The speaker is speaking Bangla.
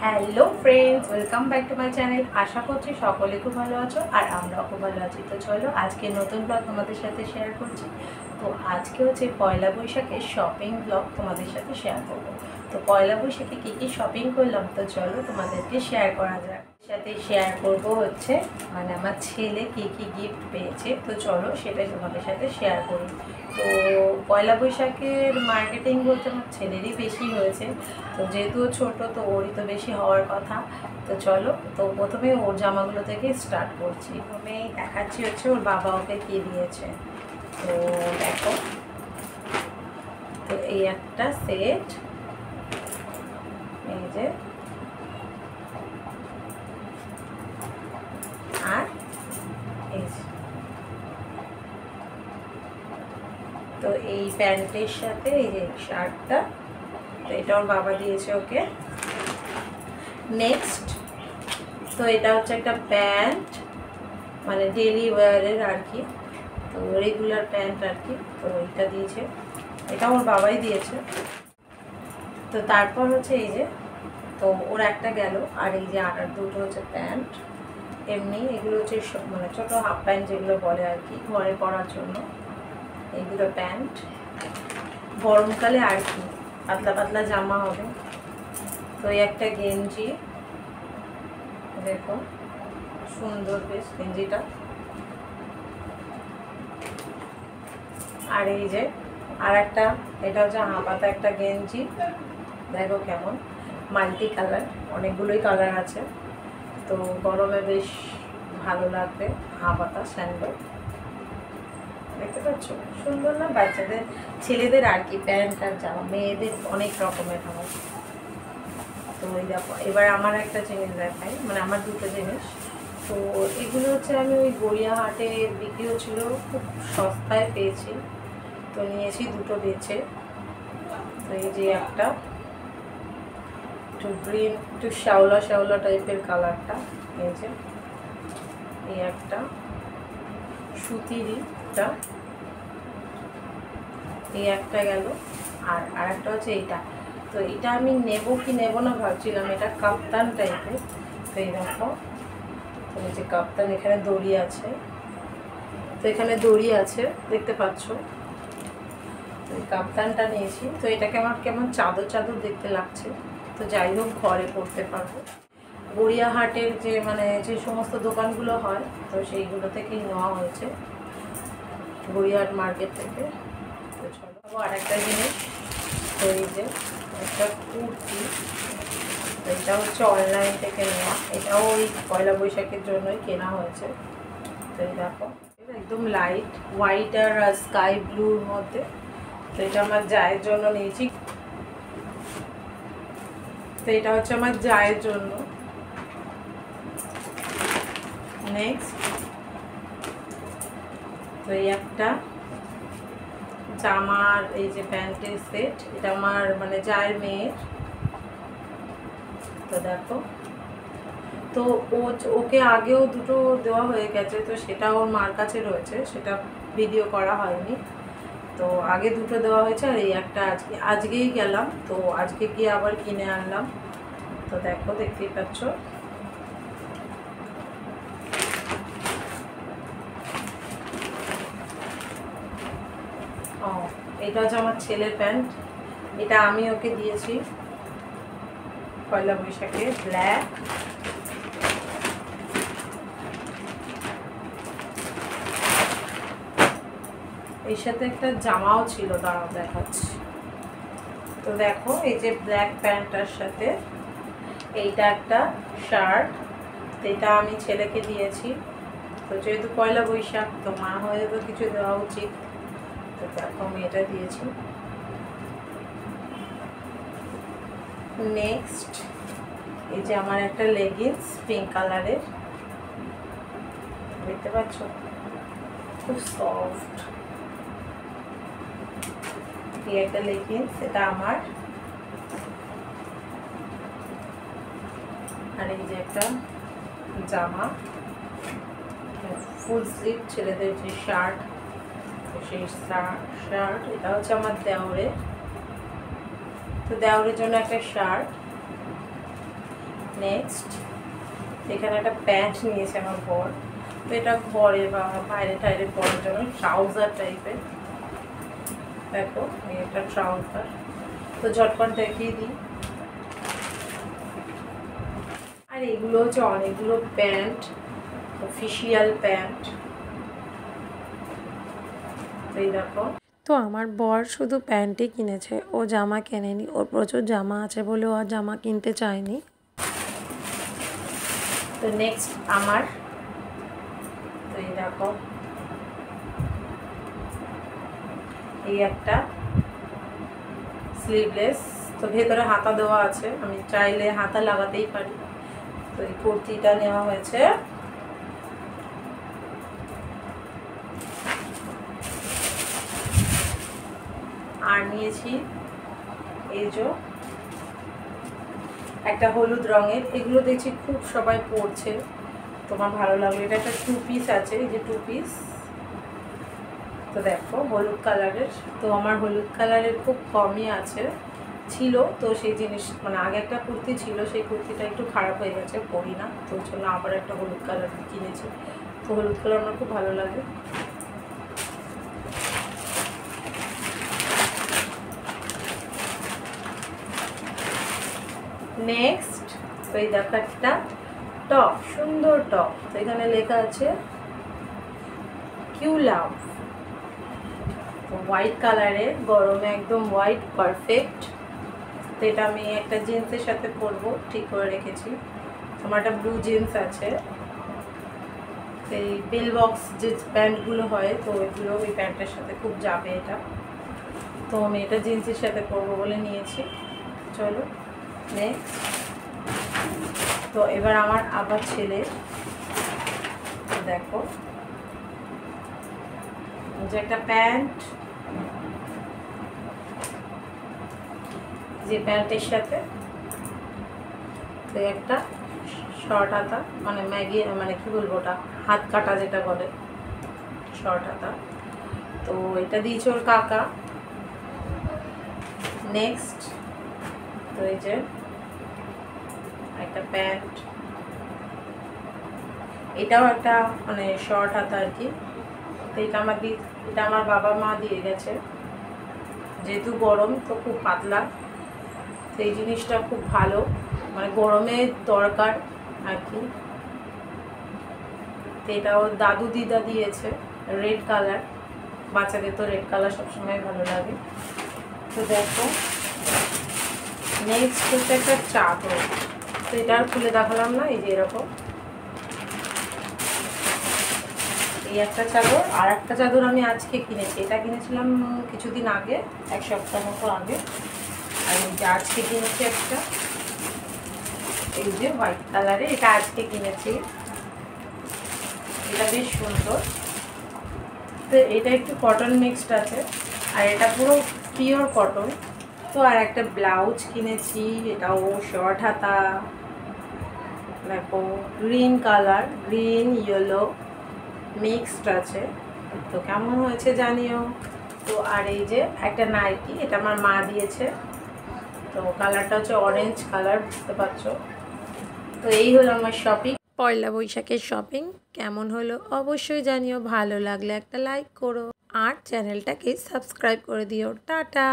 Hello friends, welcome back to my channel. আশা করছি সকলে খুব ভালো আছো আর আমরাও খুব ভালো আছি। তো চলো আজকে নতুন ব্লগ তোমাদের সাথে শেয়ার করছি। তো আজকে হচ্ছে পয়লা বৈশাখের শপিং ব্লগ তোমাদের সাথে শেয়ার করব। তো পয়লা বৈশাখে কী কী শপিং করলাম তো চলো তোমাদেরকে শেয়ার করা যাক। সাথে শেয়ার করব হচ্ছে আমার ছেলে কী কী গিফট পেয়েছে। তো চলো সেটাই তোমাদের সাথে শেয়ার করি। তো পয়লা বৈশাখের মার্কেটিং বলতে আমার ছেলেরই বেশি হয়েছে। তো যেহেতু ছোটো তো ওরই তো বেশি হওয়ার কথা। তো চলো, তো প্রথমে ওর জামাগুলো থেকে স্টার্ট করছি। প্রথমেই দেখাচ্ছি হচ্ছে ওর বাবা ওকে কী দিয়েছে। তো দেখো, তো এই একটা সেট, এই যে, আর এই যে, তো এই প্যান্টের সাথে এই যে শার্টটা, তো এটা ওর বাবা দিয়েছে ওকে। নেক্সট, তো এটা হচ্ছে একটা প্যান্ট, মানে ডেলি ওয়্যারের আর কি, তো রেগুলার প্যান্ট আর কি। তো এটা দিয়েছে, এটা ওর বাবাই দিয়েছে। তো তারপর হচ্ছে এই যে, তো ওর একটা গেল, আর এই যে আর দুটো হচ্ছে প্যান্ট এমনি, এগুলো হচ্ছে মানে ছোটো হাফ প্যান্ট যেগুলো বলে আর কি, ঘরে পরার জন্য। এইগুলো প্যান্ট গরমকালে আর কি পাতলা পাতলা জামা হবে। তো এই একটা গেঞ্জি, দেখো সুন্দর বেশ গেঞ্জিটা। আর এই যে আর একটা, এটা হচ্ছে হাঁপাতা একটা গেঞ্জি, দেখো কেমন মাল্টি কালার, অনেকগুলোই কালার আছে। তো গরমে বেশ ভালো লাগবে, হাঁপাতা স্যান্ডেল, দেখতে পাচ্ছ সুন্দর না? বাচ্চাদের ছেলেদের আর কি প্যান্ট আর জামা, মেয়েদের অনেক রকমের হয়। তো ওই দেখো, এবার আমার একটা জিনিস দেখাই, মানে আমার দুটো জিনিস। তো এগুলো হচ্ছে আমি ওই গড়িয়াহাটে বিক্রি হচ্ছিল, খুব সস্তায় পেয়েছি, তো নিয়েছি দুটো বেছে। তো এই যে একটা একটু গ্রিন, একটু শ্যাওলা শ্যাওলা টাইপের কালারটা, এই যে এই একটা সুতিরটা, এই একটা গেল। আর আরেকটা হচ্ছে এইটা। তো এটা আমি নেব কি নেব না ভাবছিলাম, এটা কাপ্তান টাইপের। তো এই দেখো, তো এই যে কাপ্তান, এখানে দড়ি আছে, তো এখানে দড়ি আছে দেখতে পাচ্ছ। তো এই কাপ্তানটা নিয়েছি। তো এটাকে আমার কেমন চাদর চাদর দেখতে লাগছে, তো যাই হোক ঘরে পরতে পারবো। গড়িয়াহাটের যে মানে যে সমস্ত দোকানগুলো হয়, তো সেইগুলো থেকেই নেওয়া হয়েছে, গড়িয়াহাট মার্কেট থেকে। তো চলো আর একটা জিনিস, তো এই যে একটা কুর্তি, এটা হচ্ছে অনলাইন থেকে নেওয়া, এটাও ওই পয়লা বৈশাখের জন্যই কেনা হয়েছে। তো এই দেখো একদম লাইট হোয়াইট আর স্কাই ব্লুর মধ্যে। তো এটা আমার জায়ের জন্য নিয়েছি। তো এটা হচ্ছে আমার জায়ের জন্য। নেক্সট, তো এই একটা জামার এই যে প্যান্টের সেট, এটা আমার মানে জায়ের মেয়ের। তো দেখো, তো ওকে আগেও দুটো দেওয়া হয়ে গেছে, তো সেটা ওর মার কাছে রয়েছে, সেটা ভিডিও করা হয়নি। তো আগে দুটো দেওয়া হয়েছে, আর এই একটা আজকেই গেলাম, তো আজকে গিয়ে আবার কিনে আনলাম। তো দেখো, দেখতেই পাচ্ছ। ও, এটা হচ্ছে আমার ছেলের প্যান্ট, এটা আমি ওকে দিয়েছি পয়লা বৈশাখে, ব্ল্যাক। এর সাথে একটা জামাও ছিল, দাঁড়াও দেখাচ্ছি। তো দেখো, এই যে ব্ল্যাক প্যান্টটার সাথে এইটা একটা শার্ট, এটা আমি ছেলেকে দিয়েছি। তো যেহেতু পয়লা বৈশাখ, তো মা হয়ে তো কিছু দেওয়া উচিত, তো দেখো আমি এটা দিয়েছি। নেক্সট, এই যে আমার একটা লেগিংস পিঙ্ক কালারের, দেখতে পাচ্ছ খুব সফট, এই একটা লেগিংস, এটা আমার। আর এই যে একটা জামা, ফুল স্লিভ ছেলেদের যে শার্ট, সেই শার্ট, এটা হচ্ছে আমার দেওরের। তো দেওরের জন্য একটা শার্ট। নেক্সট এখানে একটা প্যান্ট নিয়েছে আমার বর, তো এটা ঘরে বা বাইরে টাইরে পরার জন্য ট্রাউজার টাইপের। দেখো এই একটা ট্রাউজার, তো ঝটপট দেখিয়ে দিই। আর এগুলো হচ্ছে অনেকগুলো প্যান্ট, অফিসিয়াল প্যান্ট। এই দেখো, তো আমার বর শুধু প্যান্টই কিনেছে, ও জামা কেনেনি। ওর প্রচুর জামা আছে বলে ও জামা কিনতে চায়নি। তো নেক্সট আমার, তো এই দেখো এই একটা স্লিভলেস, তো ভেতরে হাতা দেওয়া আছে, আমি চাইলে হাতা লাগাতেই পারি। তো এই কুর্তিটা নেওয়া হয়েছে। আর নিয়েছি এই যে একটা হলুদ রঙের, এগুলো দেখছি খুব সবাই পরছে, তোমার ভালো লাগলো। এটা একটা 2 পিস আছে, এই যে 2 পিস। তো দেখো হলুদ কালারের, তো আমার হলুদ কালারের খুব কমই আছে, ছিল তো সেই জিনিস, মানে আগে একটা কুর্তি ছিল, সেই কুর্তিটা একটু খারাপ হয়ে গেছে, পরি না, তো ওই জন্য আবার একটা হলুদ কালার কিনেছি। তো হলুদ কালার আমার খুব ভালো লাগে। নেক্সট তো এই দেখো একটা টপ, সুন্দর টপ, তো এখানে লেখা আছে কিউ লাভ, হোয়াইট কালারের, গরমে একদম হোয়াইট পারফেক্ট। তো এটা আমি একটা জিন্সের সাথে পরবো, ঠিক করে রেখেছি। আমার একটা ব্লু জিন্স আছে, সেই বেল বক্স যে প্যান্টগুলো হয়, তো ওইগুলো ওই প্যান্টের সাথে খুব যাবে এটা, তো আমি এটা জিন্সের সাথে পরবো বলে নিয়েছি। চলো নেক্সট, তো এবার আমার আবার ছেলে, দেখো যে একটা প্যান্ট, যে প্যান্টের সাথে তো একটা শর্ট হাতা, মানে ম্যাগি, মানে কি বলবো ওটা, হাত কাটা যেটা বলে, শর্ট হাতা। তো এটা দিয়েছে ওর কাকা। নেক্সট তো এই যে একটা প্যান্ট, এটাও একটা মানে শর্ট হাতা আর কি। তো এটা আমার বাবা মা দিয়ে গেছে, যেহেতু গরম তো খুব পাতলা, তো এই জিনিসটা খুব ভালো, মানে গরমে দরকার আর কি। তো এটা ওর দাদু দিদা দিয়েছে, রেড কালার, বাচ্চাদের তো রেড কালার সবসময় ভালো লাগে। তো দেখো নেক্সট হচ্ছে একটা চাদর, তো এটা আর খুলে দেখালাম না, এই যে এরকম এই একটা চাদর। আর একটা চাদর আমি আজকে কিনেছি, এটা কিনেছিলাম কিছুদিন আগে, 1 সপ্তাহ মতো আগে। আর এই যে আজকে কিনেছি একটা, এই যে হোয়াইট কালারে, এটা আজকে কিনেছি, এটা বেশ সুন্দর। তো এটা একটু কটন মিক্সড আছে, আর এটা পুরো পিওর কটন। তো আর একটা ব্লাউজ কিনেছি, এটাও শর্ট হাতা, দেখো green colour, green yellow mixed আছে, তো কেমন হয়েছে জানিও। তো আর এই যে একটা নাইটি, এটা আমার মা দিয়েছে, তো কালারটা হচ্ছে অরেঞ্জ কালার, বুঝতে পারছো। তো এই হলো আমার শপিং, পয়লা বৈশাখের শপিং। কেমন হলো অবশ্যই জানিও, ভালো লাগলে একটা লাইক করো আর চ্যানেলটাকে সাবস্ক্রাইব করে দিও। টাটা।